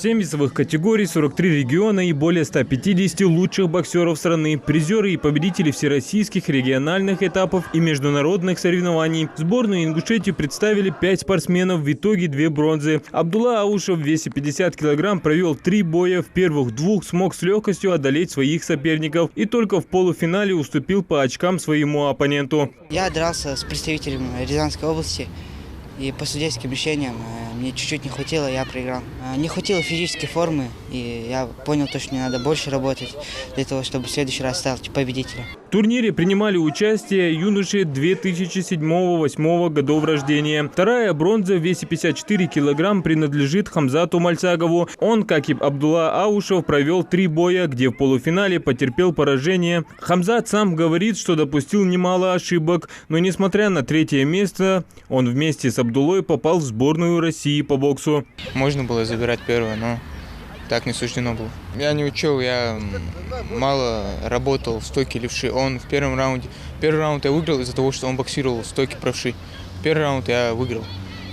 7 весовых категорий, 43 региона и более 150 лучших боксеров страны, призеры и победители всероссийских, региональных этапов и международных соревнований. Сборную Ингушетии представили 5 спортсменов, в итоге 2 бронзы. Абдулла Аушев в весе 50 килограмм провел 3 боя, в первых 2 смог с легкостью одолеть своих соперников и только в полуфинале уступил по очкам своему оппоненту. Я дрался с представителем Рязанской области. И по судейским решениям мне чуть-чуть не хватило, я проиграл. Не хватило физической формы, и я понял, что мне надо больше работать для того, чтобы в следующий раз стать победителем. В турнире принимали участие юноши 2007-2008 годов рождения. Вторая бронза в весе 54 килограмм принадлежит Хамзату Мальцагову. Он, как и Абдулла Аушев, провел 3 боя, где в полуфинале потерпел поражение. Хамзат сам говорит, что допустил немало ошибок, но несмотря на 3-е место, он вместе с Абдуллой попал в сборную России по боксу. Можно было забирать первое, но так не суждено было. Я не учил, я мало работал в стойке левши. Он в первый раунд я выиграл из-за того, что он боксировал в стойке правши. Первый раунд я выиграл.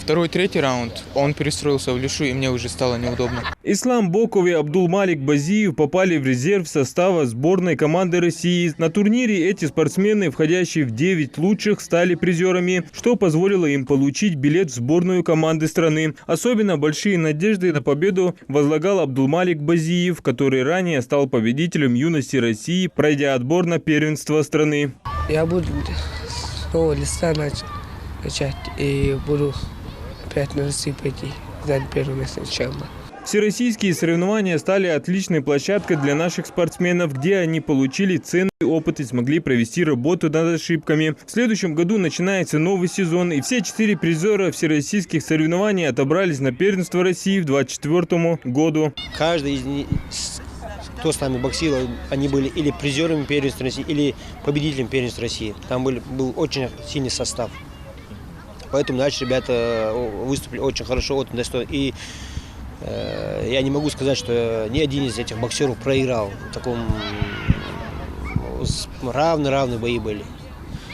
Второй, 3-й раунд он перестроился в левшу, и мне уже стало неудобно. Ислам Боков и Абдулмалик Базиев попали в резерв состава сборной команды России. На турнире эти спортсмены, входящие в 9 лучших, стали призерами, что позволило им получить билет в сборную команды страны. Особенно большие надежды на победу возлагал Абдулмалик Базиев, который ранее стал победителем юности России, пройдя отбор на первенство страны. Я буду с нового листа начать и буду опять на Россию пойти, занять первое место, иншаллах. Всероссийские соревнования стали отличной площадкой для наших спортсменов, где они получили ценный опыт и смогли провести работу над ошибками. В следующем году начинается новый сезон, и все 4 призера всероссийских соревнований отобрались на первенство России в 2024 году. Каждый из них, кто с нами боксировал, они были или призерами первенства России, или победителем первенства России. Там был очень сильный состав. Поэтому наши ребята выступили очень хорошо, очень достойно. И я не могу сказать, что ни один из этих боксеров проиграл. В таком равные бои были.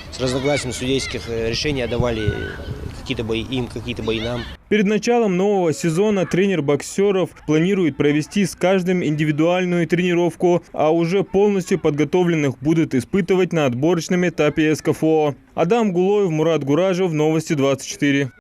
С разногласием судейских решений отдавали какие-то бои им, какие-то бои нам. Перед началом нового сезона тренер боксеров планирует провести с каждым индивидуальную тренировку, а уже полностью подготовленных будут испытывать на отборочном этапе СКФО. Адам Гулоев, Мурат Гуражев, Новости 24.